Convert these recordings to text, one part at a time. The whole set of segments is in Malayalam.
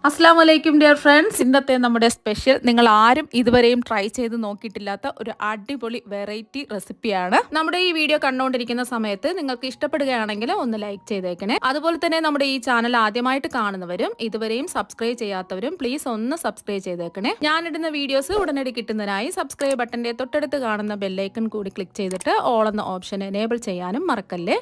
അസ്സലാമു അലൈക്കും ഡിയർ ഫ്രണ്ട്സ്. ഇന്നത്തെ നമ്മുടെ സ്പെഷ്യൽ നിങ്ങൾ ആരും ഇതുവരെയും ട്രൈ ചെയ്ത് നോക്കിയിട്ടില്ലാത്ത ഒരു അടിപൊളി വെറൈറ്റി റെസിപ്പിയാണ്. നമ്മുടെ ഈ വീഡിയോ കണ്ടുകൊണ്ടിരിക്കുന്ന സമയത്ത് നിങ്ങൾക്ക് ഇഷ്ടപ്പെടുകയാണെങ്കിൽ ഒന്ന് ലൈക്ക് ചെയ്തേക്കണേ. അതുപോലെ തന്നെ നമ്മുടെ ഈ ചാനൽ ആദ്യമായിട്ട് കാണുന്നവരും ഇതുവരെയും സബ്സ്ക്രൈബ് ചെയ്യാത്തവരും പ്ലീസ് ഒന്ന് സബ്സ്ക്രൈബ് ചെയ്തേക്കണേ. ഞാനിടുന്ന വീഡിയോസ് ഉടനടി കിട്ടുന്നതിനായി സബ്സ്ക്രൈബ് ബട്ടന്റെ തൊട്ടടുത്ത് കാണുന്ന ബെല്ലൈക്കൺ കൂടി ക്ലിക്ക് ചെയ്തിട്ട് ഓൾ എന്ന ഓപ്ഷൻ എനേബിൾ ചെയ്യാനും മറക്കല്ലേ.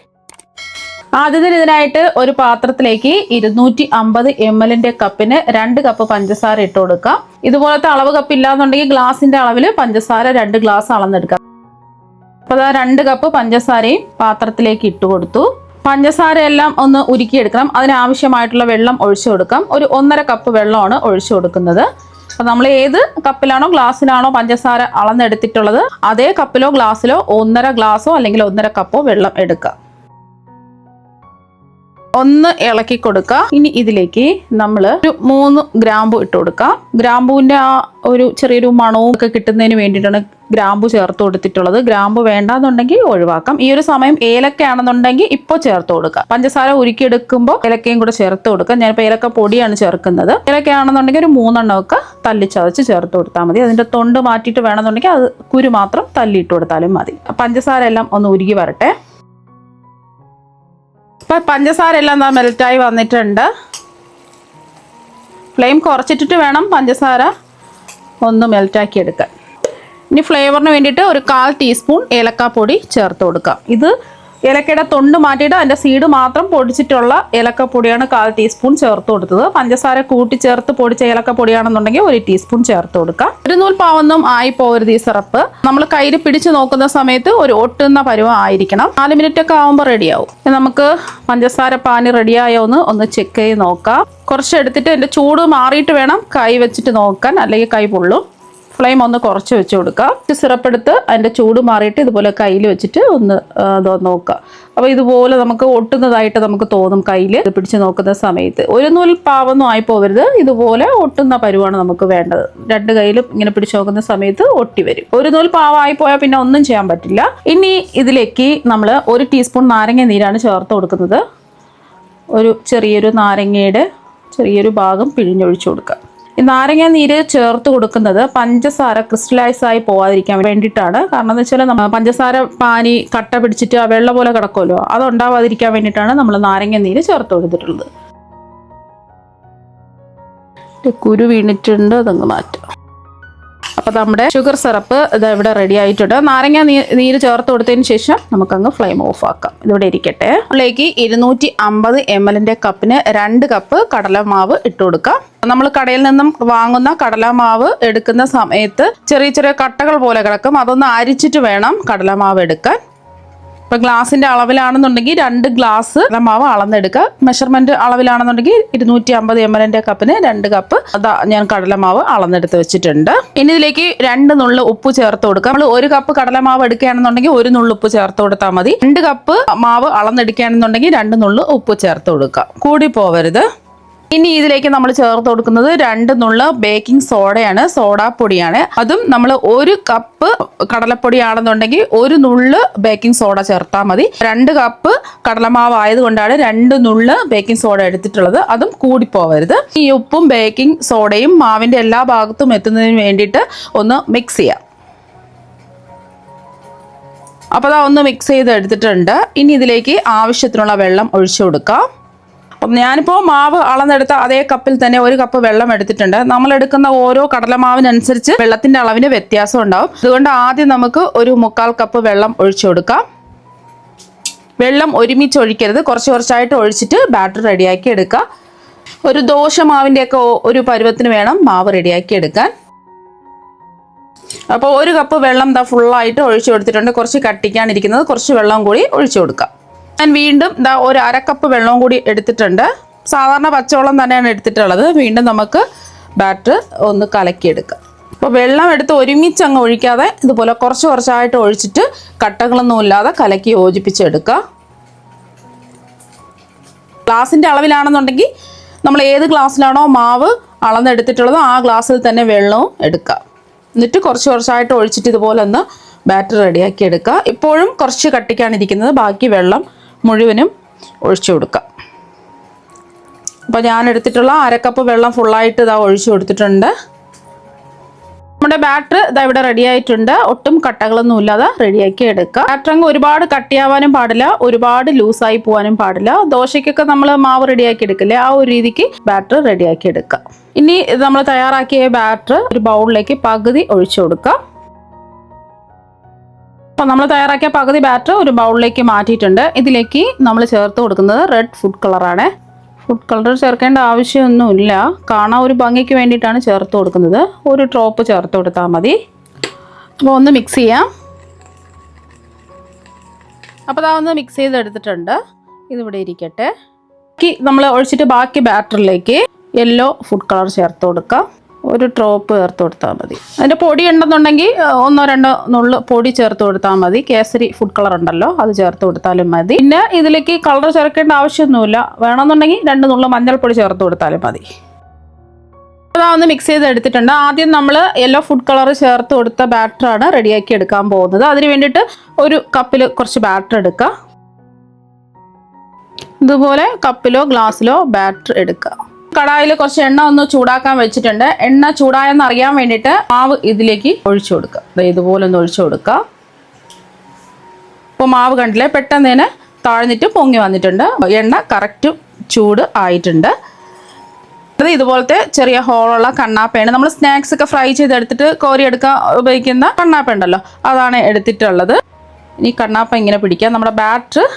ആദ്യത്തിന് ഇതിനായിട്ട് ഒരു പാത്രത്തിലേക്ക് 250 ml കപ്പിന് 2 കപ്പ് പഞ്ചസാര ഇട്ട് കൊടുക്കാം. ഇതുപോലത്തെ അളവ് കപ്പ് ഇല്ലാന്നുണ്ടെങ്കിൽ ഗ്ലാസിന്റെ അളവിൽ പഞ്ചസാര 2 ഗ്ലാസ് അളന്നെടുക്കാം. അപ്പോൾ 2 കപ്പ് പഞ്ചസാരയും പാത്രത്തിലേക്ക് ഇട്ട് കൊടുത്തു. പഞ്ചസാര എല്ലാം ഒന്ന് ഉരുക്കിയെടുക്കണം. അതിനാവശ്യമായിട്ടുള്ള വെള്ളം ഒഴിച്ചു കൊടുക്കാം. ഒരു 1.5 കപ്പ് വെള്ളമാണ് ഒഴിച്ചു കൊടുക്കുന്നത്. അപ്പോൾ നമ്മൾ ഏത് കപ്പിലാണോ ഗ്ലാസ്സിലാണോ പഞ്ചസാര അളന്നെടുത്തിട്ടുള്ളത് അതേ കപ്പിലോ ഗ്ലാസ്സിലോ 1.5 ഗ്ലാസോ അല്ലെങ്കിൽ 1.5 കപ്പോ വെള്ളം എടുക്കുക. ഒന്ന് ഇളക്കി കൊടുക്കുക. ഇനി ഇതിലേക്ക് നമ്മൾ ഒരു 3 ഗ്രാമ്പു ഇട്ട് കൊടുക്കാം. ഗ്രാമ്പുവിന്റെ ആ ഒരു ചെറിയൊരു മണവും ഒക്കെ കിട്ടുന്നതിന് വേണ്ടിയിട്ടാണ് ഗ്രാമ്പു ചേർത്ത് കൊടുത്തിട്ടുള്ളത്. ഗ്രാമ്പു വേണ്ടാന്നുണ്ടെങ്കിൽ ഒഴിവാക്കാം. ഈ ഒരു സമയം ഏലക്കയാണെന്നുണ്ടെങ്കിൽ ഇപ്പോൾ ചേർത്ത് കൊടുക്കുക. പഞ്ചസാര ഉരുക്കിയെടുക്കുമ്പോൾ ഏലക്കയും കൂടെ ചേർത്ത് കൊടുക്കുക. ഞാനിപ്പോൾ ഏലക്ക പൊടിയാണ് ചേർക്കുന്നത്. ഏലക്കയാണെന്നുണ്ടെങ്കിൽ ഒരു 3 എണ്ണമൊക്കെ തല്ലിച്ചതച്ച് ചേർത്ത് കൊടുത്താൽ മതി. അതിന്റെ തൊണ്ട് മാറ്റിയിട്ട് വേണമെന്നുണ്ടെങ്കിൽ അത് കുരു മാത്രം തല്ലിയിട്ട് കൊടുത്താലും മതി. പഞ്ചസാര എല്ലാം ഒന്ന് ഉരുകി വരട്ടെ. ഇപ്പം പഞ്ചസാര എല്ലാം മെൽറ്റായി വന്നിട്ടുണ്ട്. ഫ്ലെയിം കുറച്ചിട്ടിട്ട് വേണം പഞ്ചസാര ഒന്ന് മെൽറ്റാക്കി എടുക്കാൻ. ഇനി ഫ്ലേവറിന് വേണ്ടിയിട്ട് ഒരു 1/4 ടീസ്പൂൺ ഏലക്കാപ്പൊടി ചേർത്ത് കൊടുക്കാം. ഇത് ഏലക്കയുടെ തൊണ്ട് മാറ്റിയിട്ട് അതിൻ്റെ സീഡ് മാത്രം പൊടിച്ചിട്ടുള്ള ഏലക്കപ്പൊടിയാണ് 1/4 ടീസ്പൂൺ ചേർത്ത് കൊടുത്തത്. പഞ്ചസാര കൂട്ടി ചേർത്ത് പൊടിച്ച ഏലക്കപ്പൊടിയാണെന്നുണ്ടെങ്കിൽ 1 ടീസ്പൂൺ ചേർത്ത് കൊടുക്കാം. ഒരു നൂൽപ്പാവൊന്നും ആയി പോകരുത് ഈ സിറപ്പ്. നമ്മൾ കയ്യിൽ പിടിച്ച് നോക്കുന്ന സമയത്ത് ഒരു ഒട്ടുന്ന പരുവം ആയിരിക്കണം. 4 മിനിറ്റ് ഒക്കെ ആകുമ്പോൾ റെഡിയാവും. നമുക്ക് പഞ്ചസാര പാനി റെഡിയായോ ഒന്ന് ചെക്ക് ചെയ്ത് നോക്കാം. കുറച്ച് എടുത്തിട്ട് എൻ്റെ ചൂട് മാറിയിട്ട് വേണം കൈ വെച്ചിട്ട് നോക്കാൻ, അല്ലെങ്കിൽ കൈ പൊള്ളും. ഫ്ലെയിം ഒന്ന് കുറച്ച് വെച്ച് കൊടുക്കുക. സിറപ്പ് എടുത്ത് അതിൻ്റെ ചൂട് മാറിയിട്ട് ഇതുപോലെ കയ്യിൽ വെച്ചിട്ട് ഒന്ന് നോക്കുക. അപ്പോൾ ഇതുപോലെ നമുക്ക് ഒട്ടുന്നതായിട്ട് നമുക്ക് തോന്നും കയ്യിൽ പിടിച്ച് നോക്കുന്ന സമയത്ത്. ഒരു നൂൽ പാവൊന്നും ആയി പോകരുത്. ഇതുപോലെ ഒട്ടുന്ന പരുവാണ് നമുക്ക് വേണ്ടത്. 2 കയ്യിലും ഇങ്ങനെ പിടിച്ച് നോക്കുന്ന സമയത്ത് ഒട്ടി വരും. ഒരു നൂൽ പാവമായി പോയാൽ പിന്നെ ഒന്നും ചെയ്യാൻ പറ്റില്ല. ഇനി ഇതിലേക്ക് നമ്മൾ 1 ടീസ്പൂൺ നാരങ്ങ നീരാണ് ചേർത്ത് കൊടുക്കുന്നത്. ഒരു ചെറിയൊരു നാരങ്ങയുടെ ചെറിയൊരു ഭാഗം പിഴിഞ്ഞൊഴിച്ചു കൊടുക്കുക. ഈ നാരങ്ങ നീര് ചേർത്ത് കൊടുക്കുന്നത് പഞ്ചസാര ക്രിസ്റ്റലൈസ് ആയി പോവാതിരിക്കാൻ വേണ്ടിയിട്ടാണ്. കാരണം എന്ന് വെച്ചാൽ പഞ്ചസാര പാനി കട്ട പിടിച്ചിട്ട് ആ വെള്ളം പോലെ കിടക്കുമല്ലോ, അതുണ്ടാവാതിരിക്കാൻ വേണ്ടിയിട്ടാണ് നമ്മൾ നാരങ്ങ നീര് ചേർത്ത് കൊടുത്തിട്ടുള്ളത്. കുരു വീണിട്ടുണ്ട്, അതങ്ങ് മാറ്റാം. അപ്പോൾ നമ്മുടെ ഷുഗർ സിറപ്പ് ഇത് ഇവിടെ റെഡി ആയിട്ടുണ്ട്. നാരങ്ങ നീര് ചേർത്ത് കൊടുത്തതിന് ശേഷം നമുക്കങ്ങ് ഫ്ലെയിം ഓഫ് ആക്കാം. ഇതിവിടെ ഇരിക്കട്ടെ. അതിലേക്ക് 250 ml കപ്പിന് 2 കപ്പ് കടലമാവ് ഇട്ട് കൊടുക്കാം. നമ്മൾ കടയിൽ നിന്നും വാങ്ങുന്ന കടലമാവ് എടുക്കുന്ന സമയത്ത് ചെറിയ ചെറിയ കട്ടകൾ പോലെ കിടക്കും. അതൊന്ന് അരിച്ചിട്ട് വേണം കടലമാവ് എടുക്കാൻ. ഇപ്പം ഗ്ലാസിന്റെ അളവിലാണെന്നുണ്ടെങ്കിൽ 2 ഗ്ലാസ് മാവ് അളന്നെടുക്കുക. മെഷർമെന്റ് അളവിലാണെന്നുണ്ടെങ്കിൽ 250 ml കപ്പിന് 2 കപ്പ് ഞാൻ കടലമാവ് അളന്നെടുത്ത് വെച്ചിട്ടുണ്ട്. ഇനി ഇതിലേക്ക് 2 നുള്ളു ഉപ്പ് ചേർത്ത് കൊടുക്കുക. നമ്മൾ 1 കപ്പ് കടലമാവ് എടുക്കുകയാണെന്നുണ്ടെങ്കിൽ 1 നുള്ളു ഉപ്പ് ചേർത്ത് കൊടുത്താൽ മതി. 2 കപ്പ് മാവ് അളന്നെടുക്കുകയാണെന്നുണ്ടെങ്കിൽ 2 നുള്ളു ഉപ്പ് ചേർത്ത് കൊടുക്കുക. കൂടി പോവരുത്. ഇനി ഇതിലേക്ക് നമ്മൾ ചേർത്ത് കൊടുക്കുന്നത് 2 നുള്ളു ബേക്കിംഗ് സോഡയാണ്, സോഡാപ്പൊടിയാണ്. അതും നമ്മൾ 1 കപ്പ് കടലപ്പൊടിയാണെന്നുണ്ടെങ്കിൽ 1 നുള്ളു ബേക്കിംഗ് സോഡ ചേർത്താൽ മതി. 2 കപ്പ് കടലമാവ് ആയതുകൊണ്ടാണ് 2 നുള്ളു ബേക്കിംഗ് സോഡ എടുത്തിട്ടുള്ളത്. അതും കൂടിപ്പോവരുത്. ഈ ഉപ്പും ബേക്കിംഗ് സോഡയും മാവിന്റെ എല്ലാ ഭാഗത്തും എത്തുന്നതിന് വേണ്ടിയിട്ട് ഒന്ന് മിക്സ് ചെയ്യാം. അപ്പോൾ ഒന്ന് മിക്സ് ചെയ്ത് എടുത്തിട്ടുണ്ട്. ഇനി ഇതിലേക്ക് ആവശ്യത്തിനുള്ള വെള്ളം ഒഴിച്ചു കൊടുക്കാം. ഞാനിപ്പോൾ മാവ് അളന്നെടുത്ത അതേ കപ്പിൽ തന്നെ 1 കപ്പ് വെള്ളം എടുത്തിട്ടുണ്ട്. നമ്മൾ എടുക്കുന്ന ഓരോ കടലമാവിനനുസരിച്ച് വെള്ളത്തിന്റെ അളവിന് വ്യത്യാസം ഉണ്ടാവും. അതുകൊണ്ട് ആദ്യം നമുക്ക് ഒരു 1/4 കപ്പ് വെള്ളം ഒഴിച്ചു കൊടുക്കാം. വെള്ളം ഒരുമിച്ച് ഒഴിക്കരുത്, കുറച്ച് കുറച്ചായിട്ട് ഒഴിച്ചിട്ട് ബാറ്റർ റെഡിയാക്കി എടുക്കുക. ഒരു ദോശ മാവിൻ്റെയൊക്കെ ഒരു പരുവത്തിന് വേണം മാവ് റെഡിയാക്കി എടുക്കാൻ. അപ്പോൾ 1 കപ്പ് വെള്ളം ഫുള്ളായിട്ട് ഒഴിച്ചു കൊടുത്തിട്ടുണ്ട്. കുറച്ച് കട്ടിക്കാണിരിക്കുന്നത്, കുറച്ച് വെള്ളം കൂടി ഒഴിച്ചു കൊടുക്കാം. ഞാൻ വീണ്ടും ഒരു 1/2 കപ്പ് വെള്ളവും കൂടി എടുത്തിട്ടുണ്ട്. സാധാരണ പച്ചവെള്ളം തന്നെയാണ് എടുത്തിട്ടുള്ളത്. വീണ്ടും നമുക്ക് ബാറ്റർ ഒന്ന് കലക്കിയെടുക്കാം. അപ്പോൾ വെള്ളം എടുത്ത് ഒരുമിച്ച് അങ്ങ് ഒഴിക്കാതെ ഇതുപോലെ കുറച്ച് കുറച്ചായിട്ട് ഒഴിച്ചിട്ട് കട്ടകളൊന്നും ഇല്ലാതെ കലക്കി യോജിപ്പിച്ചെടുക്കുക. ഗ്ലാസിൻ്റെ അളവിലാണെന്നുണ്ടെങ്കിൽ നമ്മൾ ഏത് ഗ്ലാസ്സിലാണോ മാവ് അളന്നെടുത്തിട്ടുള്ളത് ആ ഗ്ലാസ്സിൽ തന്നെ വെള്ളവും എടുക്കുക. എന്നിട്ട് കുറച്ച് കുറച്ചായിട്ട് ഒഴിച്ചിട്ട് ഇതുപോലെ ഒന്ന് ബാറ്റർ റെഡിയാക്കി എടുക്കുക. ഇപ്പോഴും കുറച്ച് കട്ടിക്കാണ് ഇരിക്കുന്നത്. ബാക്കി വെള്ളം മുഴുവനും ഒഴിച്ചു കൊടുക്കുക. അപ്പോൾ ഞാൻ എടുത്തിട്ടുള്ള 1/2 കപ്പ് വെള്ളം ഫുള്ളായിട്ട് ഇതാ ഒഴിച്ചു കൊടുത്തിട്ടുണ്ട്. നമ്മുടെ ബാറ്റർ ഇതാ ഇവിടെ റെഡി ആയിട്ടുണ്ട്. ഒട്ടും കട്ടകളൊന്നും ഇല്ലാതെ റെഡിയാക്കി എടുക്കുക. ബാറ്റർ അങ്ങ് ഒരുപാട് കട്ടിയാവാനും പാടില്ല, ഒരുപാട് ലൂസായി പോകാനും പാടില്ല. ദോശയ്ക്കൊക്കെ നമ്മൾ മാവ് റെഡിയാക്കി എടുക്കില്ലേ, ആ ഒരു രീതിക്ക് ബാറ്റർ റെഡിയാക്കി എടുക്കുക. ഇനി നമ്മൾ തയ്യാറാക്കിയ ബാറ്റർ ഒരു ബൗളിലേക്ക് പകുതി ഒഴിച്ചു കൊടുക്കുക. അപ്പോൾ നമ്മൾ തയ്യാറാക്കിയ പകുതി ബാറ്റർ ഒരു ബൗളിലേക്ക് മാറ്റിയിട്ടുണ്ട്. ഇതിലേക്ക് നമ്മൾ ചേർത്ത് കൊടുക്കുന്നത് റെഡ് ഫുഡ് കളറാണ്. ഫുഡ് കളർ ചേർക്കേണ്ട ആവശ്യമൊന്നുമില്ല, കാണാൻ ഒരു ഭംഗിക്ക് വേണ്ടിയിട്ടാണ് ചേർത്ത് കൊടുക്കുന്നത്. ഒരു ഡ്രോപ്പ് ചേർത്ത് കൊടുത്താൽ മതി. അപ്പോൾ ഒന്ന് മിക്സ് ചെയ്യാം. അപ്പോൾ അതാ ഒന്ന് മിക്സ് ചെയ്തെടുത്തിട്ടുണ്ട്. ഇതിവിടെ ഇരിക്കട്ടെ. നമ്മൾ ഒഴിച്ചിട്ട് ബാക്കി ബാറ്ററിലേക്ക് യെല്ലോ ഫുഡ് കളർ ചേർത്ത് കൊടുക്കാം. ഒരു ഡ്രോപ്പ് ചേർത്ത് കൊടുത്താൽ മതി. അതിൻ്റെ പൊടി ഉണ്ടെന്നുണ്ടെങ്കിൽ 1-2 നുള്ള് പൊടി ചേർത്ത് കൊടുത്താൽ മതി. കേസരി ഫുഡ് കളർ ഉണ്ടല്ലോ, അത് ചേർത്ത് കൊടുത്താലും മതി. പിന്നെ ഇതിലേക്ക് കളർ ചേർക്കേണ്ട ആവശ്യമൊന്നുമില്ല. വേണമെന്നുണ്ടെങ്കിൽ 2 നുള്ള് മഞ്ഞൾപ്പൊടി ചേർത്ത് കൊടുത്താലും മതി. അതാ ഒന്ന് മിക്സ് ചെയ്ത് എടുത്തിട്ടുണ്ട്. ആദ്യം നമ്മൾ യെല്ലോ ഫുഡ് കളർ ചേർത്ത് കൊടുത്ത ബാറ്ററാണ് റെഡിയാക്കി എടുക്കാൻ പോകുന്നത്. അതിന് വേണ്ടിയിട്ട് ഒരു കപ്പിൽ കുറച്ച് ബാറ്റർ എടുക്കുക. ഇതുപോലെ കപ്പിലോ ഗ്ലാസ്സിലോ ബാറ്റർ എടുക്കുക. കടായിൽ കുറച്ച് എണ്ണ ഒന്ന് ചൂടാക്കാൻ വെച്ചിട്ടുണ്ട്. എണ്ണ ചൂടായെന്ന് അറിയാൻ വേണ്ടിയിട്ട് മാവ് ഇതിലേക്ക് ഒഴിച്ചു കൊടുക്കുക. ഇതുപോലെ ഒന്ന് ഒഴിച്ചു കൊടുക്കുക. ഇപ്പോൾ മാവ് കണ്ടില്ലേ, പെട്ടെന്ന് തന്നെ താഴ്ന്നിട്ട് പൊങ്ങി വന്നിട്ടുണ്ട്. എണ്ണ കറക്റ്റ് ചൂട് ആയിട്ടുണ്ട്. അത് ഇതുപോലത്തെ ചെറിയ ഹോളുള്ള കണ്ണാപ്പയാണ്. നമ്മൾ സ്നാക്സ് ഒക്കെ ഫ്രൈ ചെയ്തെടുത്തിട്ട് കോരിയെടുക്കാൻ ഉപയോഗിക്കുന്ന കണ്ണാപ്പ ഉണ്ടല്ലോ, അതാണ് എടുത്തിട്ടുള്ളത്. ഇനി കണ്ണാപ്പ ഇങ്ങനെ പിടിക്കുക. നമ്മുടെ ബാറ്റർ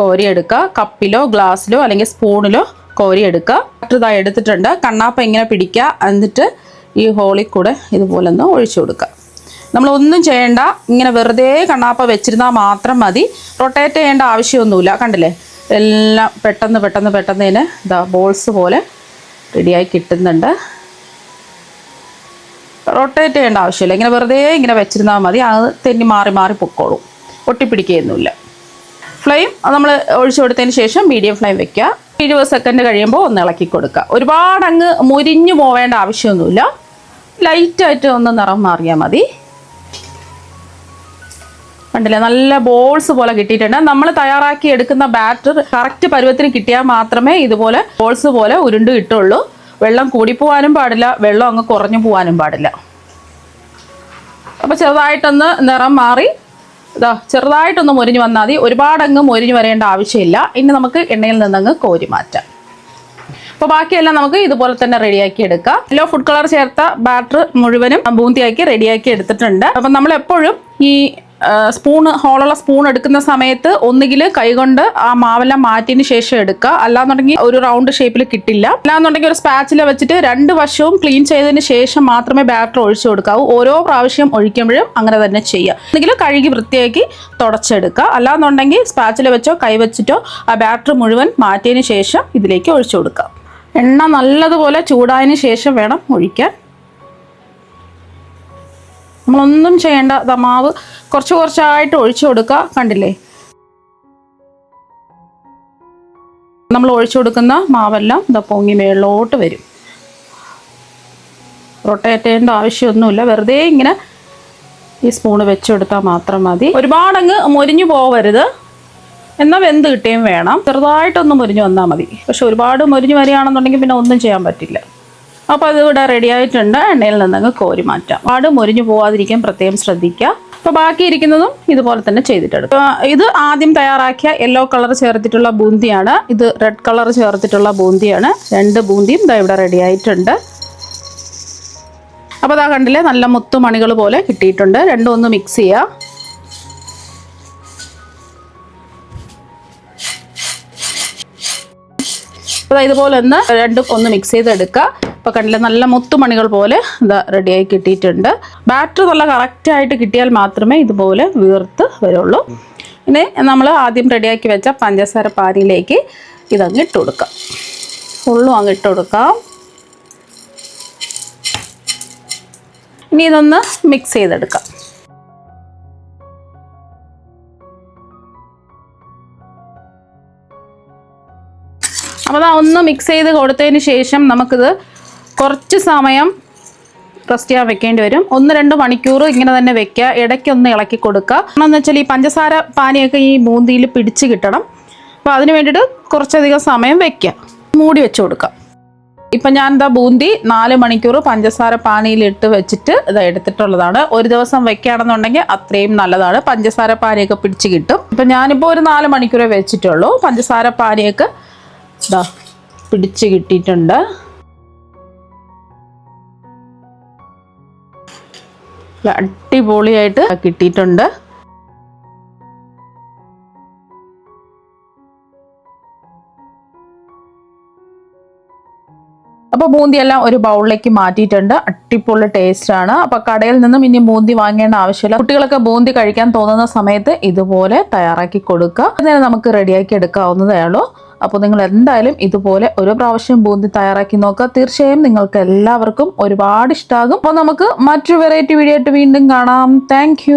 കോരിയെടുക്കുക. കപ്പിലോ ഗ്ലാസ്സിലോ അല്ലെങ്കിൽ സ്പൂണിലോ കോരിയെടുക്കുക. ബാറ്റർ എടുത്തിട്ടുണ്ട്. കണ്ണാപ്പ ഇങ്ങനെ പിടിക്കുക. എന്നിട്ട് ഈ ഹോളിൽ കൂടെ ഇതുപോലെ ഒന്ന് ഒഴിച്ചു കൊടുക്കുക. നമ്മളൊന്നും ചെയ്യേണ്ട, ഇങ്ങനെ വെറുതെ കണ്ണാപ്പ വെച്ചിരുന്നാൽ മാത്രം മതി. റൊട്ടേറ്റ് ചെയ്യേണ്ട ആവശ്യമൊന്നുമില്ല. കണ്ടില്ലേ, എല്ലാം പെട്ടെന്ന് തന്നെ ഇതാ ബോൾസ് പോലെ റെഡിയായി കിട്ടുന്നുണ്ട്. റൊട്ടേറ്റ് ചെയ്യേണ്ട ആവശ്യമില്ല. ഇങ്ങനെ വെറുതെ ഇങ്ങനെ വെച്ചിരുന്നാൽ മതി. അത് തെന്നി മാറി പൊക്കോളും, ഒട്ടിപ്പിടിക്കുകയൊന്നുമില്ല. ഫ്ലെയിം നമ്മൾ ഒഴിച്ചു കൊടുത്തതിന് ശേഷം മീഡിയം ഫ്ലെയിം വെക്കുക. 20 സെക്കൻഡ് കഴിയുമ്പോൾ ഒന്ന് ഇളക്കി കൊടുക്കുക. ഒരുപാട് അങ്ങ് മുരിഞ്ഞു പോവേണ്ട ആവശ്യമൊന്നുമില്ല. ലൈറ്റായിട്ട് ഒന്ന് നിറം മാറിയാൽ മതി. കണ്ടില്ലേ, നല്ല ബോൾസ് പോലെ കിട്ടിയിട്ടുണ്ട്. നമ്മൾ തയ്യാറാക്കി എടുക്കുന്ന ബാറ്റർ കറക്റ്റ് പരുവത്തിന് കിട്ടിയാൽ മാത്രമേ ഇതുപോലെ ബോൾസ് പോലെ ഉരുണ്ട് കിട്ടുള്ളൂ. വെള്ളം കൂടിപ്പോവാനും പാടില്ല, വെള്ളം അങ്ങ് കുറഞ്ഞു പോകാനും പാടില്ല. അപ്പോൾ ചെറുതായിട്ടൊന്ന് നിറം മാറി ഇതാ ചെറുതായിട്ടൊന്ന് മൊരിഞ്ഞ് വന്നാൽ മതി. ഒരുപാടങ്ങ് മൊരിഞ്ഞ് വരേണ്ട ആവശ്യമില്ല. ഇനി നമുക്ക് എണ്ണയിൽ നിന്നങ്ങ് കോരി മാറ്റാം. അപ്പോൾ ബാക്കിയെല്ലാം നമുക്ക് ഇതുപോലെ തന്നെ റെഡിയാക്കി എടുക്കാം. യെല്ലോ ഫുഡ് കളർ ചേർത്ത ബാറ്റർ മുഴുവനും ബൂന്തിയാക്കി റെഡിയാക്കി എടുത്തിട്ടുണ്ട്. അപ്പം നമ്മൾ എപ്പോഴും ഈ ഹോളുള്ള സ്പൂൺ എടുക്കുന്ന സമയത്ത് ഒന്നുകിൽ കൈകൊണ്ട് ആ മാവെല്ലാം മാറ്റിയതിന് ശേഷം എടുക്കുക. അല്ലാന്നുണ്ടെങ്കിൽ ഒരു റൗണ്ട് ഷേപ്പിൽ കിട്ടില്ല. അല്ലാന്നുണ്ടെങ്കിൽ ഒരു സ്പാച്ചില വെച്ചിട്ട് 2 വശവും ക്ലീൻ ചെയ്തതിന് ശേഷം മാത്രമേ ബാറ്റർ ഒഴിച്ചു കൊടുക്കാവൂ. ഓരോ പ്രാവശ്യം ഒഴിക്കുമ്പോഴും അങ്ങനെ തന്നെ ചെയ്യുക. ഒന്നുകിൽ കഴുകി വൃത്തിയാക്കി തുടച്ചെടുക്കുക. അല്ലാന്നുണ്ടെങ്കിൽ സ്പാച്ചില വെച്ചോ കൈ വെച്ചിട്ടോ ആ ബാറ്റർ മുഴുവൻ മാറ്റിയതിന് ശേഷം ഇതിലേക്ക് ഒഴിച്ചു കൊടുക്കുക. എണ്ണ നല്ലതുപോലെ ചൂടായതിന് ശേഷം വേണം ഒഴിക്കാൻ. നമ്മളൊന്നും ചെയ്യേണ്ട. മാവ് കുറച്ചായിട്ട് ഒഴിച്ചു കൊടുക്കുക. കണ്ടില്ലേ, നമ്മൾ ഒഴിച്ചു കൊടുക്കുന്ന മാവെല്ലാം പൊങ്ങി മേളിലോട്ട് വരും. റൊട്ടേറ്റ് ചെയ്യേണ്ട ആവശ്യമൊന്നുമില്ല. വെറുതെ ഇങ്ങനെ ഈ സ്പൂണ് വെച്ചെടുത്താൽ മാത്രം മതി. ഒരുപാടങ്ങ് മൊരിഞ്ഞു പോവരുത്, എന്നാൽ വെന്ത് കിട്ടുകയും വേണം. ചെറുതായിട്ടൊന്ന് മുരിഞ്ഞു വന്നാൽ മതി. പക്ഷെ ഒരുപാട് മുരിഞ്ഞു വരികയാണെന്നുണ്ടെങ്കിൽ പിന്നെ ഒന്നും ചെയ്യാൻ പറ്റില്ല. അപ്പോൾ അത് ഇവിടെ റെഡി ആയിട്ടുണ്ട്. എണ്ണയിൽ നിന്നങ്ങ് കോരി മാറ്റാം. ഒരുപാട് മുരിഞ്ഞു പോവാതിരിക്കാൻ പ്രത്യേകം ശ്രദ്ധിക്കുക. അപ്പോൾ ബാക്കിയിരിക്കുന്നതും ഇതുപോലെ തന്നെ ചെയ്തിട്ടെടുക്കും. ഇത് ആദ്യം തയ്യാറാക്കിയ യെല്ലോ കളർ ചേർത്തിട്ടുള്ള ബൂന്തിയാണ്. ഇത് റെഡ് കളർ ചേർത്തിട്ടുള്ള ബൂന്തിയാണ്. 2 ബൂന്തിയും ഇവിടെ റെഡി ആയിട്ടുണ്ട്. അപ്പോൾ അതാ കണ്ടില്ലേ, നല്ല മുത്തുമണികൾ പോലെ കിട്ടിയിട്ടുണ്ട്. രണ്ടും ഒന്ന് മിക്സ് ചെയ്യുക. അപ്പോൾ ഇതുപോലെ രണ്ടും ഒന്ന് മിക്സ് ചെയ്തെടുക്കുക. ഇപ്പോൾ കണ്ടില്ലേ, നല്ല മുത്തുമണികൾ പോലെ ഇതാ റെഡിയായി കിട്ടിയിട്ടുണ്ട്. ബാറ്റർ നല്ല കറക്റ്റായിട്ട് കിട്ടിയാൽ മാത്രമേ ഇതുപോലെ വീർത്ത് വരുള്ളൂ. ഇനി നമ്മൾ ആദ്യം റെഡിയാക്കി വെച്ച പഞ്ചസാര പാനിയിലേക്ക് ഇതങ്ങ് ഇട്ട് കൊടുക്കാം. ഫുള്ളും അങ്ങ് ഇട്ട് കൊടുക്കാം. ഇനി ഇതൊന്ന് മിക്സ് ചെയ്തെടുക്കാം. അപ്പോൾ ഒന്ന് മിക്സ് ചെയ്ത് കൊടുത്തതിന് ശേഷം നമുക്കിത് കുറച്ച് സമയം റെസ്റ്റ് ചെയ്യാൻ വെക്കേണ്ടി വരും. 1-2 മണിക്കൂർ ഇങ്ങനെ തന്നെ വെക്കുക. ഇടയ്ക്കൊന്ന് ഇളക്കി കൊടുക്കുക. എന്ന് വെച്ചാൽ ഈ പഞ്ചസാര പാനിയൊക്കെ ഈ ബൂന്തിയിൽ പിടിച്ച് കിട്ടണം. അപ്പോൾ അതിന് വേണ്ടിയിട്ട് കുറച്ചധികം സമയം വെക്കുക. മൂടി വെച്ച് കൊടുക്കാം. ഇപ്പം ഞാൻ എന്താ ബൂന്തി 4 മണിക്കൂർ പഞ്ചസാര പാനിയിലിട്ട് വെച്ചിട്ട് ഇത് എടുത്തിട്ടുള്ളതാണ്. ഒരു ദിവസം വെക്കുകയാണെന്നുണ്ടെങ്കിൽ അത്രയും നല്ലതാണ്, പഞ്ചസാര പാനിയൊക്കെ പിടിച്ച് കിട്ടും. ഇപ്പം ഞാനിപ്പോൾ ഒരു 4 മണിക്കൂറേ വെച്ചിട്ടുള്ളൂ. പഞ്ചസാര പാനിയൊക്കെ ഇതാ പിടിച്ച് കിട്ടിയിട്ടുണ്ട്. അടിപൊളിയായിട്ട് കിട്ടിയിട്ടുണ്ട്. അപ്പോൾ ബൂന്തിയെല്ലാം ഒരു ബൗളിലേക്ക് മാറ്റിയിട്ടുണ്ട്. അടിപൊളി ടേസ്റ്റാണ്. അപ്പോൾ കടയിൽ നിന്നും ഇനി ബൂന്തി വാങ്ങേണ്ട ആവശ്യമില്ല. കുട്ടികളൊക്കെ ബൂന്തി കഴിക്കാൻ തോന്നുന്ന സമയത്ത് ഇതുപോലെ തയ്യാറാക്കി കൊടുക്കുക. അതിനെ നമുക്ക് റെഡിയാക്കി എടുക്കാവുന്നതേ ഉള്ളൂ. അപ്പോൾ നിങ്ങൾ എന്തായാലും ഇതുപോലെ ഒരു പ്രാവശ്യം ബൂന്തി തയ്യാറാക്കി നോക്കുക. തീർച്ചയായും നിങ്ങൾക്ക് എല്ലാവർക്കും ഒരുപാട് ഇഷ്ടമാകും. അപ്പോൾ നമുക്ക് മറ്റൊരു വെറൈറ്റി വീഡിയോ ആയിട്ട് വീണ്ടും കാണാം. താങ്ക്